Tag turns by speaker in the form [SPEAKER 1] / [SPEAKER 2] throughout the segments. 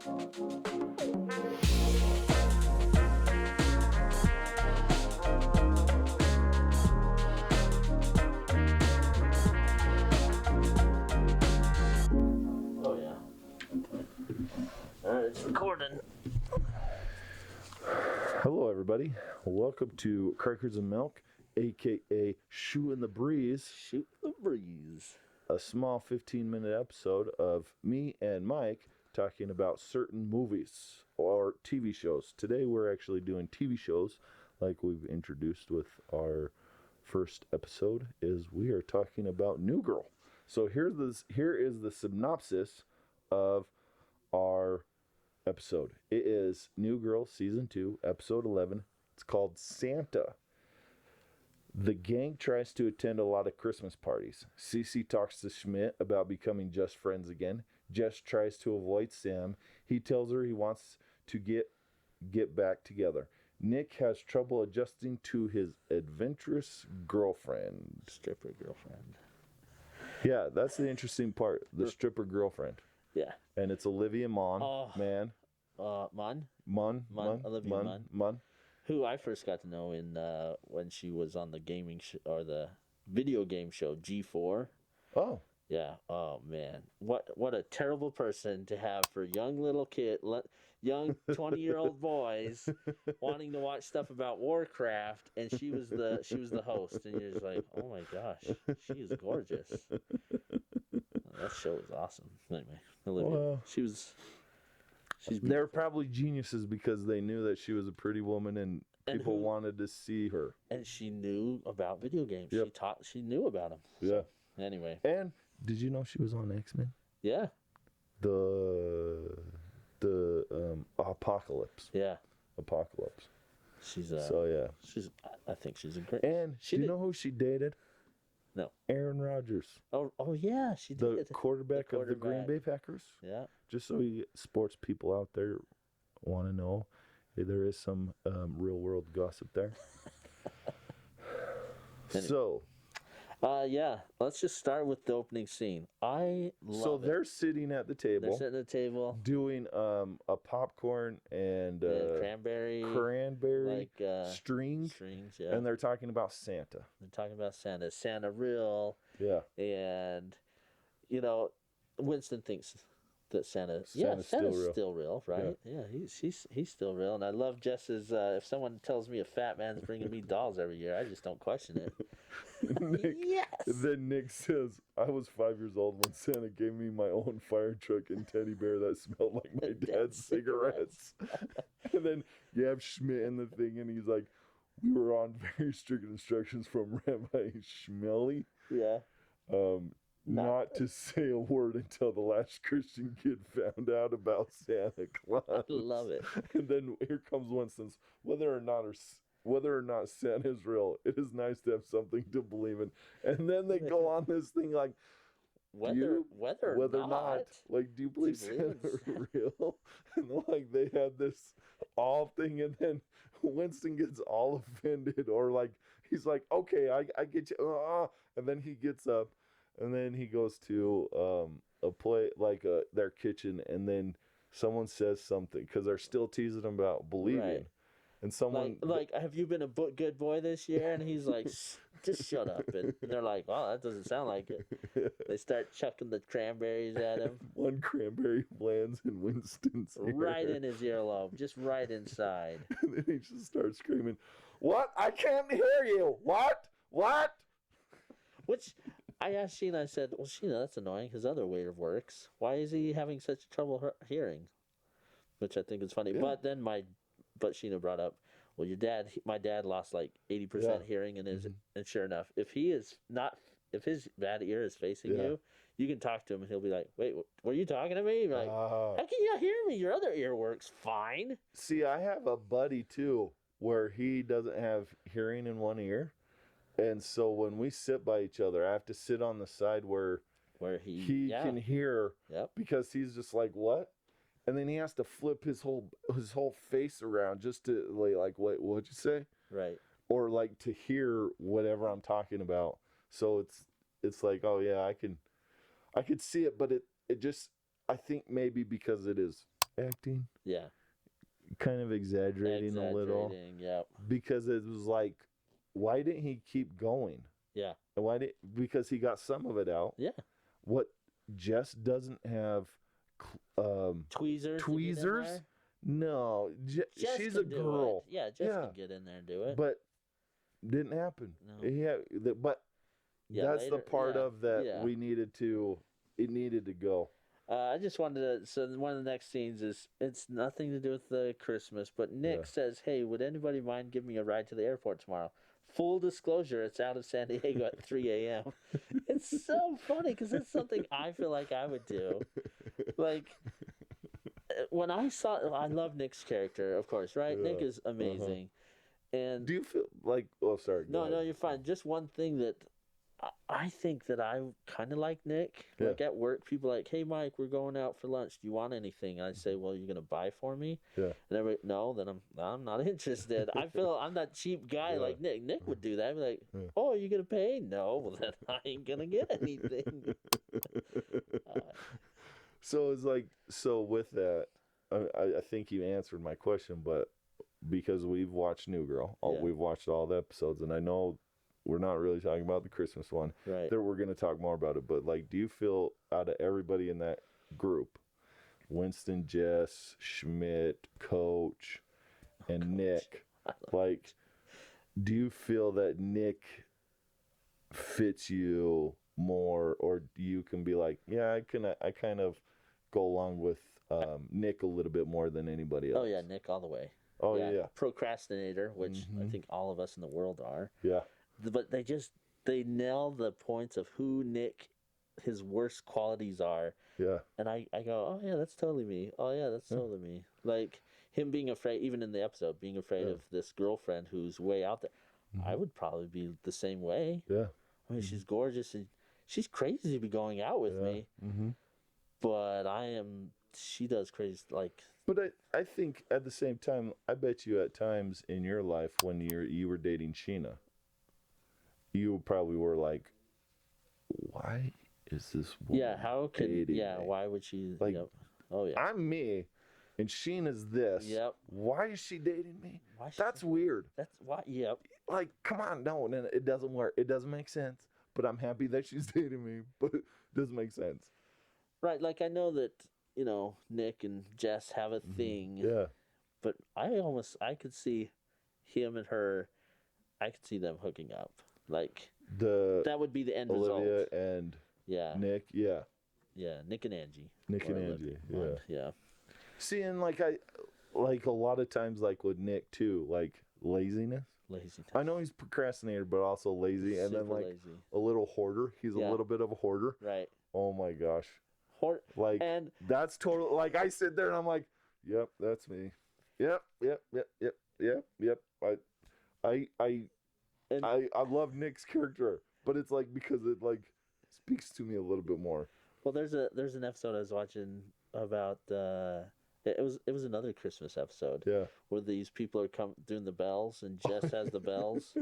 [SPEAKER 1] Oh yeah. Alright, it's recording.
[SPEAKER 2] Hello, everybody. Welcome to Crackers and Milk, aka Shoe in the Breeze.
[SPEAKER 1] Shoot the breeze.
[SPEAKER 2] A small 15-minute episode of me and Mike talking about certain movies or TV shows. Today, we're actually doing TV shows, like we've introduced with our first episode. Is we are talking about New Girl. So here is the synopsis of our episode. It is New Girl Season 2, Episode 11. It's called Santa. The gang tries to attend a lot of Christmas parties. Cece talks to Schmidt about becoming just friends again. Jess tries to avoid Sam. He tells her he wants to get back together. Nick has trouble adjusting to his adventurous girlfriend.
[SPEAKER 1] Stripper girlfriend.
[SPEAKER 2] Yeah, that's the interesting part. The stripper girlfriend.
[SPEAKER 1] Yeah.
[SPEAKER 2] And it's Olivia Munn.
[SPEAKER 1] Olivia
[SPEAKER 2] Munn.
[SPEAKER 1] Who I first got to know in when she was on the gaming or the video game show G4.
[SPEAKER 2] Oh.
[SPEAKER 1] Yeah. Oh man. What a terrible person to have for young little young 20-year-old boys wanting to watch stuff about Warcraft, and she was the host, and you're just like, oh my gosh, she is gorgeous. That show was awesome. Anyway, Olivia,
[SPEAKER 2] well,
[SPEAKER 1] she's
[SPEAKER 2] they're probably geniuses because they knew that she was a pretty woman and people wanted to see her.
[SPEAKER 1] And she knew about video games.
[SPEAKER 2] Yep.
[SPEAKER 1] She knew about them.
[SPEAKER 2] Yeah.
[SPEAKER 1] So, anyway.
[SPEAKER 2] And did you know she was on X-Men?
[SPEAKER 1] Yeah.
[SPEAKER 2] The Apocalypse.
[SPEAKER 1] Yeah.
[SPEAKER 2] Apocalypse.
[SPEAKER 1] She's
[SPEAKER 2] so yeah.
[SPEAKER 1] I think she's a great.
[SPEAKER 2] And do you know who she dated?
[SPEAKER 1] No.
[SPEAKER 2] Aaron Rodgers.
[SPEAKER 1] Oh yeah, she did.
[SPEAKER 2] The quarterback of the Green Bay Packers.
[SPEAKER 1] Yeah.
[SPEAKER 2] Just so you sports people out there want to know, there is some real world gossip there. So.
[SPEAKER 1] Yeah. Let's just start with the opening scene. I love it.
[SPEAKER 2] So they're sitting at the table.
[SPEAKER 1] They're sitting at the table.
[SPEAKER 2] Doing a popcorn and
[SPEAKER 1] cranberry
[SPEAKER 2] like strings,
[SPEAKER 1] yeah.
[SPEAKER 2] And they're talking about Santa.
[SPEAKER 1] They're talking about Santa. Is Santa real?
[SPEAKER 2] Yeah.
[SPEAKER 1] And Winston thinks that Santa's still real, right? Yeah, he's still real. And I love Jess's. If someone tells me a fat man's bringing me dolls every year, I just don't question it. Yes.
[SPEAKER 2] Then Nick says, "I was 5 years old when Santa gave me my own fire truck and teddy bear that smelled like my dad's cigarettes." And then you have Schmidt in the thing, and he's like, "We were on very strict instructions from Rabbi Schmelly."
[SPEAKER 1] Yeah.
[SPEAKER 2] Not to say a word until the last Christian kid found out about Santa Claus.
[SPEAKER 1] I love it.
[SPEAKER 2] And then here comes Winston's, whether or not Santa is real, it is nice to have something to believe in. And then they go on this thing like,
[SPEAKER 1] whether or not,
[SPEAKER 2] like, do you believe Santa's real? And like they had this all thing, and then Winston gets all offended, or like he's like, okay, I get you, and then he gets up. And then he goes to a play like their kitchen, and then someone says something because they're still teasing him about believing,
[SPEAKER 1] right.
[SPEAKER 2] And someone
[SPEAKER 1] like, have you been a good boy this year? And he's like, just shut up. And they're like, oh, that doesn't sound like it. They start chucking the cranberries at him.
[SPEAKER 2] One cranberry lands in Winston's ear.
[SPEAKER 1] Right in his earlobe, just right inside.
[SPEAKER 2] And then he just starts screaming, "What? I can't hear you! What?"
[SPEAKER 1] Which. I asked Sheena, I said, well, Sheena, that's annoying. His other way works. Why is he having such trouble hearing? Which I think is funny. Yeah. But Sheena brought up, well, my dad lost like 80% hearing in his, and sure enough, if his bad ear is facing you, you can talk to him and he'll be like, wait, were you talking to me? You're like, how can you not hear me? Your other ear works fine.
[SPEAKER 2] See, I have a buddy too, where he doesn't have hearing in one ear. And so when we sit by each other, I have to sit on the side where he can hear, because he's just like, what? And then he has to flip his whole face around just to like what'd you say?
[SPEAKER 1] Right.
[SPEAKER 2] Or like to hear whatever I'm talking about. So it's like, oh yeah, I could see it, but it just, I think maybe because it is acting,
[SPEAKER 1] Yeah.
[SPEAKER 2] kind of exaggerating a little,
[SPEAKER 1] Yep.
[SPEAKER 2] because it was like, why didn't he keep going?
[SPEAKER 1] Yeah.
[SPEAKER 2] And because he got some of it out.
[SPEAKER 1] Yeah.
[SPEAKER 2] What Jess doesn't have
[SPEAKER 1] Tweezers.
[SPEAKER 2] tweezers? No,
[SPEAKER 1] Jess
[SPEAKER 2] she's
[SPEAKER 1] can
[SPEAKER 2] a
[SPEAKER 1] do
[SPEAKER 2] girl.
[SPEAKER 1] it. Yeah, Jess can get in there and do it.
[SPEAKER 2] But didn't happen.
[SPEAKER 1] No.
[SPEAKER 2] But
[SPEAKER 1] Yeah,
[SPEAKER 2] that's the
[SPEAKER 1] later-
[SPEAKER 2] part
[SPEAKER 1] yeah,
[SPEAKER 2] of that
[SPEAKER 1] yeah.
[SPEAKER 2] we needed to. It needed to go.
[SPEAKER 1] I just wanted to. So one of the next scenes is it's nothing to do with the Christmas, but Nick
[SPEAKER 2] Yeah.
[SPEAKER 1] says, "Hey, would anybody mind giving me a ride to the airport tomorrow?" Full disclosure, it's out of San Diego at 3 a.m. It's so funny because it's something I feel like I would do. Like when I love Nick's character, of course, right?
[SPEAKER 2] Yeah.
[SPEAKER 1] Nick is amazing, and
[SPEAKER 2] Do you feel like? Oh, sorry. go
[SPEAKER 1] no,
[SPEAKER 2] ahead.
[SPEAKER 1] you're fine. Just one thing that I think that I kind of like Nick.
[SPEAKER 2] Yeah.
[SPEAKER 1] Like at work, people are like, "Hey, Mike, we're going out for lunch. Do you want anything?" And I say, "Well, you're gonna buy for me."
[SPEAKER 2] Yeah.
[SPEAKER 1] And everybody, no, then I'm not interested. I feel I'm that cheap guy
[SPEAKER 2] Yeah.
[SPEAKER 1] like Nick. Nick would do that. I'd be like,
[SPEAKER 2] Yeah.
[SPEAKER 1] "Oh, are you gonna pay?" No, well then I ain't gonna get anything.
[SPEAKER 2] So it's like, with that, I think you answered my question, but because we've watched New Girl,
[SPEAKER 1] Yeah.
[SPEAKER 2] we've watched all the episodes, and I know we're not really talking about the Christmas one.
[SPEAKER 1] Right.
[SPEAKER 2] That we're going to talk more about it, but like, do you feel out of everybody in that group, Winston, Jess, Schmidt, Coach, and Nick, like, do you feel that Nick fits you more, or you can be like, yeah, I kind of go along with Nick a little bit more than anybody else?
[SPEAKER 1] Oh yeah, Nick all the way.
[SPEAKER 2] Oh yeah.
[SPEAKER 1] Procrastinator, which I
[SPEAKER 2] Mhm.
[SPEAKER 1] think all of us in the world are.
[SPEAKER 2] Yeah.
[SPEAKER 1] But they nail the points of who Nick, his worst qualities are.
[SPEAKER 2] Yeah.
[SPEAKER 1] And I go, oh yeah, that's totally me. Oh yeah, that's totally me. Like him being afraid, even in the episode, being afraid of this girlfriend who's way out there. I would probably be the same way.
[SPEAKER 2] Yeah.
[SPEAKER 1] I mean, she's gorgeous and she's crazy to be going out with me.
[SPEAKER 2] Mm-hmm.
[SPEAKER 1] But she does crazy, like.
[SPEAKER 2] But I think at the same time, I bet you at times in your life when you were dating Sheena, you probably were like, why is this woman
[SPEAKER 1] Yeah, how could,
[SPEAKER 2] dating
[SPEAKER 1] yeah,
[SPEAKER 2] me?
[SPEAKER 1] why would she,
[SPEAKER 2] Like,
[SPEAKER 1] yep. Oh yeah.
[SPEAKER 2] I'm me, and Sheena's this.
[SPEAKER 1] Yep.
[SPEAKER 2] Why is she dating me?
[SPEAKER 1] Why she-
[SPEAKER 2] That's weird.
[SPEAKER 1] That's why, yep.
[SPEAKER 2] Like, come on, no, it doesn't work. It doesn't make sense. But I'm happy that she's dating me. But it doesn't make sense.
[SPEAKER 1] Right, like I know that, Nick and Jess have a thing.
[SPEAKER 2] Yeah.
[SPEAKER 1] But I could see him and her, I could see them hooking up. Like, that would be the end
[SPEAKER 2] Olivia
[SPEAKER 1] result.
[SPEAKER 2] and
[SPEAKER 1] Yeah.
[SPEAKER 2] Nick, yeah.
[SPEAKER 1] Yeah, Nick and Angie.
[SPEAKER 2] Nick
[SPEAKER 1] Or
[SPEAKER 2] and
[SPEAKER 1] Olivia.
[SPEAKER 2] Angie, yeah.
[SPEAKER 1] Yeah.
[SPEAKER 2] See, and like a lot of times, like with Nick too, like laziness.
[SPEAKER 1] Lazy.
[SPEAKER 2] I know he's procrastinator, but also lazy, and then
[SPEAKER 1] Super
[SPEAKER 2] like
[SPEAKER 1] lazy.
[SPEAKER 2] a little hoarder. He's
[SPEAKER 1] Yeah.
[SPEAKER 2] a little bit of a hoarder.
[SPEAKER 1] Right.
[SPEAKER 2] Oh my gosh,
[SPEAKER 1] And
[SPEAKER 2] that's total. Like I sit there and I'm like, yep, that's me. Yep. I love Nick's character, but it's like because it like speaks to me a little bit more.
[SPEAKER 1] well, there's an episode I was watching about it was another Christmas episode
[SPEAKER 2] Yeah.
[SPEAKER 1] where these people are doing the bells and Jess has the bells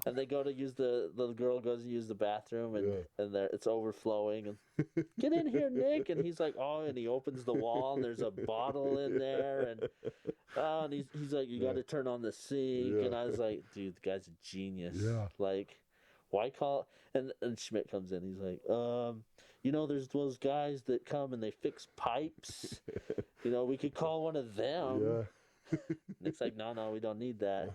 [SPEAKER 1] and they go to use the girl goes to use the bathroom and it's overflowing and get in here, Nick, and he's like, oh, and he opens the wall and there's a bottle in there and he's like, you got to turn on the sink, and I was like, dude, the guy's a genius.
[SPEAKER 2] Yeah.
[SPEAKER 1] Like, why call? And Schmidt comes in, he's like, there's those guys that come and they fix pipes. We could call one of them.
[SPEAKER 2] Yeah.
[SPEAKER 1] Nick's like, no, we don't need that.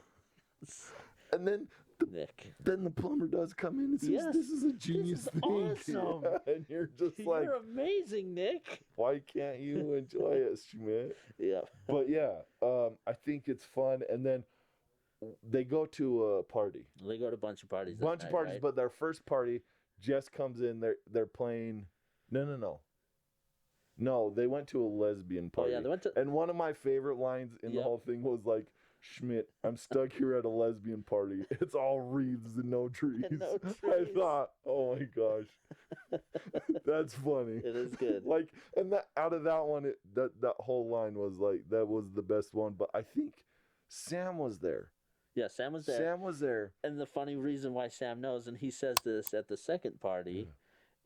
[SPEAKER 2] And then
[SPEAKER 1] Nick.
[SPEAKER 2] the plumber does come in and says,
[SPEAKER 1] Yes,
[SPEAKER 2] this is a genius
[SPEAKER 1] is
[SPEAKER 2] thing.
[SPEAKER 1] awesome.
[SPEAKER 2] Yeah, and you're just like,
[SPEAKER 1] You're amazing, Nick.
[SPEAKER 2] why can't you enjoy it, Schmidt?
[SPEAKER 1] Yeah.
[SPEAKER 2] But yeah, I think it's fun. And then they go to a party.
[SPEAKER 1] They go to a bunch of parties.
[SPEAKER 2] Bunch of parties,
[SPEAKER 1] right?
[SPEAKER 2] but their first party, Jess comes in, they're playing. No, they went to a lesbian party.
[SPEAKER 1] Oh, yeah, they went to.
[SPEAKER 2] And one of my favorite lines in the
[SPEAKER 1] Yep.
[SPEAKER 2] whole thing was like, Schmidt, I'm stuck here at a lesbian party. It's all wreaths and no trees.
[SPEAKER 1] And no
[SPEAKER 2] I
[SPEAKER 1] trees.
[SPEAKER 2] thought, oh my gosh, that's funny.
[SPEAKER 1] It is good.
[SPEAKER 2] Like, and that out of that one, that whole line was like, that was the best one. But I think Sam was there.
[SPEAKER 1] Yeah, Sam was there.
[SPEAKER 2] Sam was there.
[SPEAKER 1] And the funny reason why Sam knows, and he says this at the second party,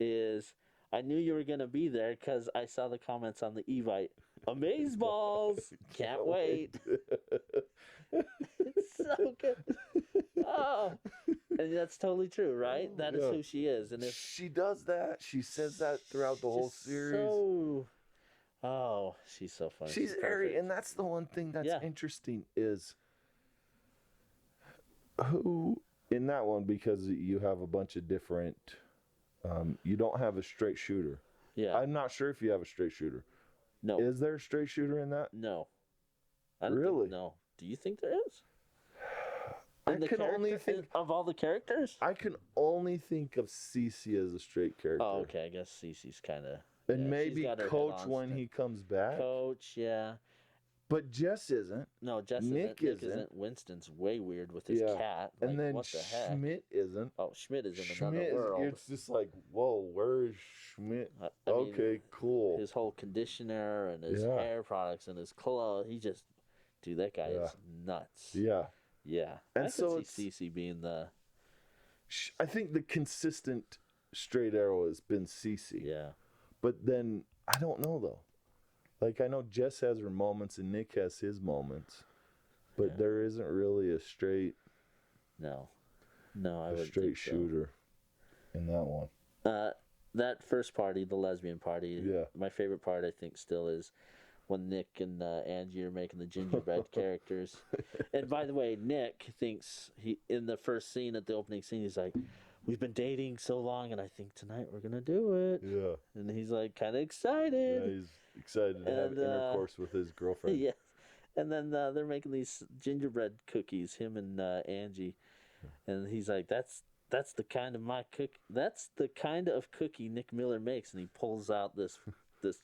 [SPEAKER 1] is I knew you were gonna be there because I saw the comments on the Evite. Amaze balls! Can't wait. It's so good. Oh, and that's totally true, right? That is
[SPEAKER 2] Yeah.
[SPEAKER 1] who she is, and if
[SPEAKER 2] She does that. She says that throughout the whole
[SPEAKER 1] just
[SPEAKER 2] series.
[SPEAKER 1] So, oh, she's so funny.
[SPEAKER 2] She's airy,
[SPEAKER 1] perfect.
[SPEAKER 2] and that's the one thing that's
[SPEAKER 1] Yeah.
[SPEAKER 2] interesting is who in that one, because you have a bunch of different. You don't have a straight shooter.
[SPEAKER 1] Yeah.
[SPEAKER 2] I'm not sure if you have a straight shooter.
[SPEAKER 1] No.
[SPEAKER 2] Is there a straight shooter in that?
[SPEAKER 1] No. I don't
[SPEAKER 2] Really?
[SPEAKER 1] Think, no. Do you think there is?
[SPEAKER 2] I
[SPEAKER 1] In the
[SPEAKER 2] can only
[SPEAKER 1] character-
[SPEAKER 2] think
[SPEAKER 1] of all the characters.
[SPEAKER 2] I can only think of Cece as a straight character.
[SPEAKER 1] Oh, okay. I guess Cece's kind of.
[SPEAKER 2] And maybe Coach when he comes back.
[SPEAKER 1] Coach, yeah.
[SPEAKER 2] But Jess isn't.
[SPEAKER 1] No, Jess
[SPEAKER 2] Nick
[SPEAKER 1] isn't.
[SPEAKER 2] isn't.
[SPEAKER 1] Winston's way weird with his
[SPEAKER 2] Yeah.
[SPEAKER 1] cat. Like,
[SPEAKER 2] And then
[SPEAKER 1] what the heck?
[SPEAKER 2] Schmidt isn't.
[SPEAKER 1] Oh, Schmidt is in
[SPEAKER 2] Schmidt,
[SPEAKER 1] another world.
[SPEAKER 2] it's just like, whoa, where is Schmidt?
[SPEAKER 1] I mean,
[SPEAKER 2] Okay, cool.
[SPEAKER 1] his whole conditioner and his
[SPEAKER 2] Yeah.
[SPEAKER 1] hair products and his clothes. He just, dude, that guy
[SPEAKER 2] Yeah.
[SPEAKER 1] is nuts.
[SPEAKER 2] Yeah.
[SPEAKER 1] Yeah.
[SPEAKER 2] And
[SPEAKER 1] I
[SPEAKER 2] so
[SPEAKER 1] could see Cece being the.
[SPEAKER 2] I think the consistent straight arrow has been Cece.
[SPEAKER 1] Yeah.
[SPEAKER 2] But then, I don't know, though. Like, I know Jess has her moments and Nick has his moments. But
[SPEAKER 1] Yeah.
[SPEAKER 2] there isn't really a straight
[SPEAKER 1] No. No, I
[SPEAKER 2] a
[SPEAKER 1] would
[SPEAKER 2] straight
[SPEAKER 1] think so.
[SPEAKER 2] shooter in that one.
[SPEAKER 1] That first party, the lesbian party.
[SPEAKER 2] Yeah.
[SPEAKER 1] My favorite part, I think, still is when Nick and Angie are making the gingerbread characters. And by the way, Nick thinks in the first scene at the opening scene, he's like, "We've been dating so long, and I think tonight we're gonna do it."
[SPEAKER 2] Yeah.
[SPEAKER 1] And he's like, kind of
[SPEAKER 2] Yeah,
[SPEAKER 1] excited.
[SPEAKER 2] he's excited to have
[SPEAKER 1] And,
[SPEAKER 2] intercourse with his girlfriend.
[SPEAKER 1] Yes. And then they're making these gingerbread cookies, him and Angie, and he's like, "That's the kind of That's the kind of cookie Nick Miller makes." And he pulls out this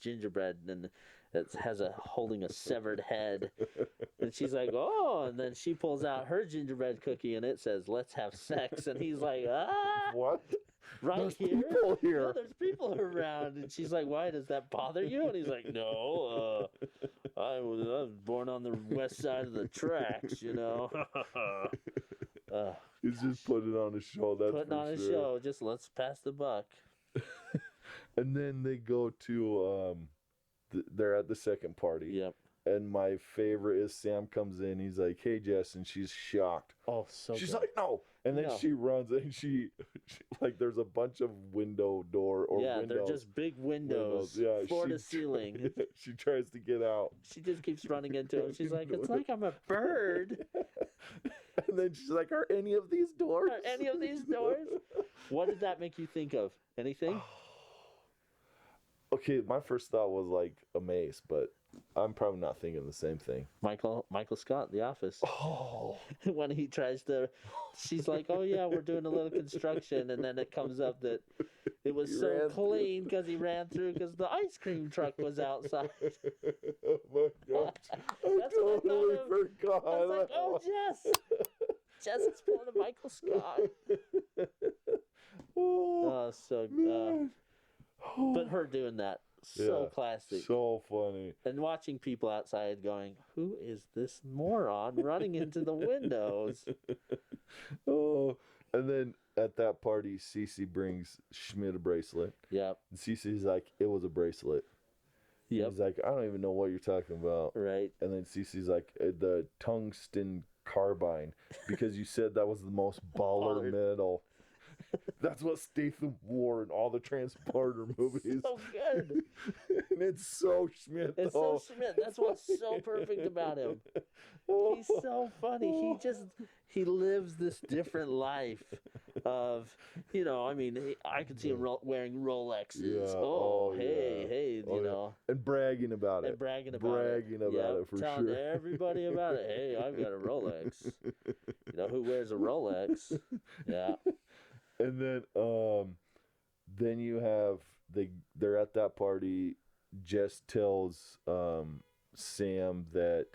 [SPEAKER 1] gingerbread, and it has holding a severed head. And she's like, "Oh!" And then she pulls out her gingerbread cookie, and it says, "Let's have sex." And he's like, "Ah,
[SPEAKER 2] What?
[SPEAKER 1] right
[SPEAKER 2] There's
[SPEAKER 1] here."
[SPEAKER 2] people here.
[SPEAKER 1] Yeah, there's people around, and she's like, "Why does that bother you?" And he's like, "No, I was born on the west side of the tracks, you know."
[SPEAKER 2] He's just putting on a show. That's
[SPEAKER 1] Putting
[SPEAKER 2] for
[SPEAKER 1] on a
[SPEAKER 2] sure.
[SPEAKER 1] show, just let's pass the buck.
[SPEAKER 2] And then they go to they're at the second party.
[SPEAKER 1] Yep.
[SPEAKER 2] And my favorite is Sam comes in. He's like, "Hey, Jess," and she's shocked.
[SPEAKER 1] Oh, so
[SPEAKER 2] She's
[SPEAKER 1] good.
[SPEAKER 2] like, "No!" And then
[SPEAKER 1] No.
[SPEAKER 2] she runs, and she like there's a bunch of windows.
[SPEAKER 1] They're just big windows,
[SPEAKER 2] Yeah,
[SPEAKER 1] floor
[SPEAKER 2] she
[SPEAKER 1] to ceiling.
[SPEAKER 2] She tries to get out,
[SPEAKER 1] She just keeps running into him. She's like, "It's like I'm a bird."
[SPEAKER 2] and then she's like, "Are any of these doors?
[SPEAKER 1] Are any of these doors?" What did that make you think of? Anything?
[SPEAKER 2] Okay, my first thought was like a maze, but I'm probably not thinking the same thing.
[SPEAKER 1] Michael Scott, The Office.
[SPEAKER 2] Oh,
[SPEAKER 1] When he tries to, she's like, "Oh yeah, we're doing a little construction," and then it comes up that it was
[SPEAKER 2] He
[SPEAKER 1] so
[SPEAKER 2] ran
[SPEAKER 1] clean because he ran through because the ice cream truck was outside.
[SPEAKER 2] oh my gosh! I
[SPEAKER 1] That's what I
[SPEAKER 2] totally
[SPEAKER 1] thought of.
[SPEAKER 2] forgot.
[SPEAKER 1] I was like, "Oh, Jess, Jess is pulling a Michael Scott."
[SPEAKER 2] Oh,
[SPEAKER 1] So,
[SPEAKER 2] man.
[SPEAKER 1] but her doing that, so
[SPEAKER 2] Yeah,
[SPEAKER 1] classic.
[SPEAKER 2] so funny.
[SPEAKER 1] And watching people outside going, "Who is this moron running into the windows?"
[SPEAKER 2] Oh, and then at that party, Cece brings Schmidt a bracelet.
[SPEAKER 1] Yep.
[SPEAKER 2] And Cece's like, "It was a bracelet."
[SPEAKER 1] Yep.
[SPEAKER 2] He's like, "I don't even know what you're talking about."
[SPEAKER 1] Right.
[SPEAKER 2] And then Cece's like, "The tungsten carbine, because you said that was the most baller
[SPEAKER 1] Baller.
[SPEAKER 2] metal." That's what Statham wore in all the Transporter movies.
[SPEAKER 1] So good.
[SPEAKER 2] And it's so Schmidt,
[SPEAKER 1] It's
[SPEAKER 2] though.
[SPEAKER 1] so Schmidt. That's what's so perfect about him. He's so funny. He lives this different life of, I mean, I could see him wearing Rolexes.
[SPEAKER 2] Yeah.
[SPEAKER 1] Oh,
[SPEAKER 2] Oh,
[SPEAKER 1] hey,
[SPEAKER 2] yeah.
[SPEAKER 1] hey,
[SPEAKER 2] Oh, yeah. And bragging about it.
[SPEAKER 1] and bragging about
[SPEAKER 2] Bragging
[SPEAKER 1] it.
[SPEAKER 2] about
[SPEAKER 1] Yep,
[SPEAKER 2] it for
[SPEAKER 1] telling
[SPEAKER 2] sure.
[SPEAKER 1] everybody about it. Hey, I've got a Rolex. Who wears a Rolex? Yeah.
[SPEAKER 2] And then you have they're at that party. Jess tells Sam that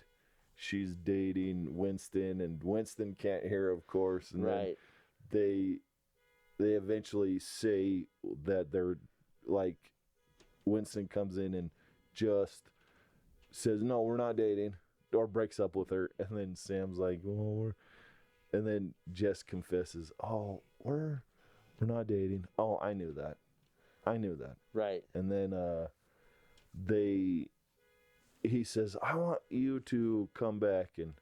[SPEAKER 2] she's dating Winston, and Winston can't hear, of course. And
[SPEAKER 1] Right.
[SPEAKER 2] then they eventually say that they're like, Winston comes in and just says, "No, we're not dating," or breaks up with her. And then Sam's like, "Oh, and then Jess confesses, "Oh, we're not dating." "Oh, I knew that." I knew that.
[SPEAKER 1] Right.
[SPEAKER 2] And then he says, I want you to come back. And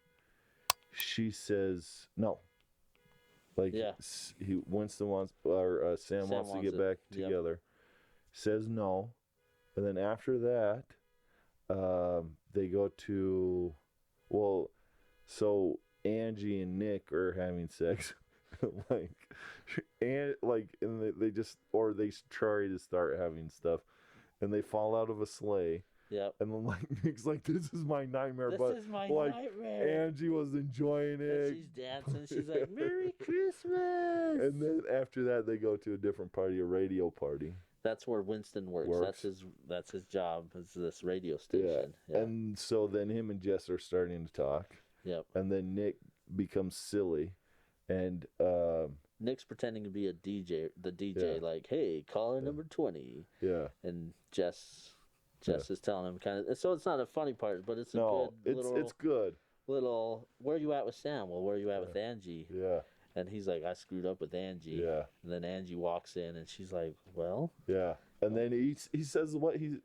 [SPEAKER 2] she says, no. Like,
[SPEAKER 1] Yeah.
[SPEAKER 2] Winston wants, or Sam wants to get back together. Says no. And then after that, they go to, so Angie and Nick are having sex. and they try to start having stuff. And they fall out of a sleigh.
[SPEAKER 1] Yep.
[SPEAKER 2] And then Nick's like, this is my nightmare.
[SPEAKER 1] This is my nightmare.
[SPEAKER 2] Angie was enjoying it.
[SPEAKER 1] And she's dancing. She's like, Merry Christmas.
[SPEAKER 2] And then after that, they go to a different party, a radio party.
[SPEAKER 1] That's where Winston works. That's his job. Is this radio station.
[SPEAKER 2] Yeah. And so then him and Jess are starting to talk.
[SPEAKER 1] Yep.
[SPEAKER 2] And then Nick becomes silly. And
[SPEAKER 1] Nick's pretending to be a DJ. The DJ, like, hey, caller number 20.
[SPEAKER 2] Yeah.
[SPEAKER 1] And Jess is telling him kind of. So it's not a funny part, but it's
[SPEAKER 2] it's good.
[SPEAKER 1] Little. Where are you at with Sam? Well, where are you at with Angie?
[SPEAKER 2] Yeah.
[SPEAKER 1] And he's like, I screwed up with Angie.
[SPEAKER 2] Yeah.
[SPEAKER 1] And then Angie walks in, and she's like, well.
[SPEAKER 2] Yeah. And then he says what he's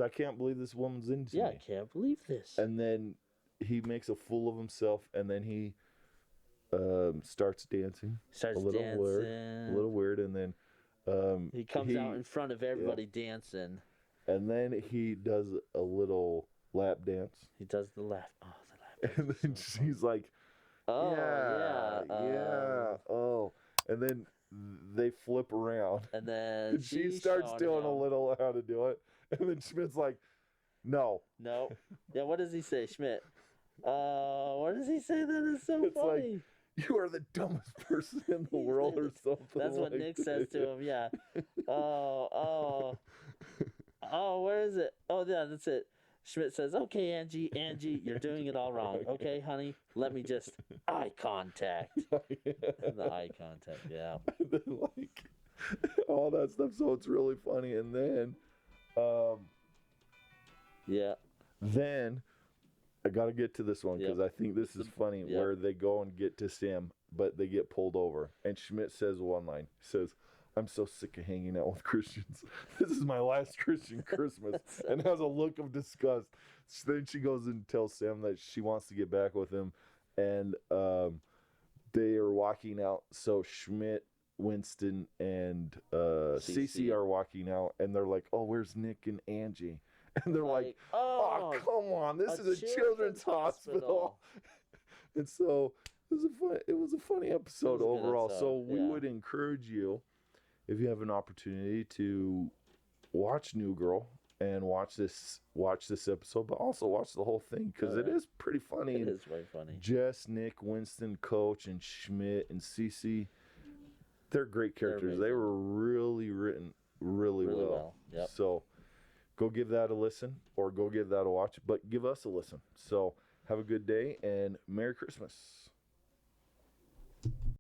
[SPEAKER 2] I can't believe this woman's into me.
[SPEAKER 1] Yeah, I can't believe this.
[SPEAKER 2] And then he makes a fool of himself, and then he starts dancing.
[SPEAKER 1] Starts dancing.
[SPEAKER 2] A little weird, and then
[SPEAKER 1] he comes out in front of everybody dancing.
[SPEAKER 2] And then he does a little lap dance.
[SPEAKER 1] He does the lap. Oh, the lap
[SPEAKER 2] dance. And then she's like,
[SPEAKER 1] oh,
[SPEAKER 2] yeah. Oh. And then they flip around.
[SPEAKER 1] And then
[SPEAKER 2] she starts doing a little how to do it. And then Schmidt's like, no.
[SPEAKER 1] No. Yeah, what does he say, Schmidt? What does he say that is so funny?
[SPEAKER 2] Like, you are the dumbest person in the world or something.
[SPEAKER 1] That's what Nick says to him, yeah. Oh, where is it? Oh, yeah, that's it. Schmidt says, okay, Angie, you're doing it all wrong. Okay, honey, let me just eye contact. The eye contact, yeah.
[SPEAKER 2] And then, all that stuff, so it's really funny. And then, then I got to get to this one because I think this is funny where they go and get to Sam, but they get pulled over. And Schmidt says one line. He says, I'm so sick of hanging out with Christians. This is my last Christian Christmas. And has a look of disgust. So then she goes and tells Sam that she wants to get back with him. And they are walking out. So Schmidt, Winston, and Cece are walking out. And they're like, oh, where's Nick and Angie? And they're like, oh, come on. This is a children's hospital. And so it was a funny episode overall. So we would encourage you, if you have an opportunity, to watch New Girl and watch this episode, but also watch the whole thing because it is pretty funny.
[SPEAKER 1] It is very funny.
[SPEAKER 2] Jess, Nick, Winston, Coach, and Schmidt and Cece, they're great characters. They were really written really well.
[SPEAKER 1] Yep.
[SPEAKER 2] So go give that a listen or go give that a watch, but give us a listen. So have a good day and Merry Christmas.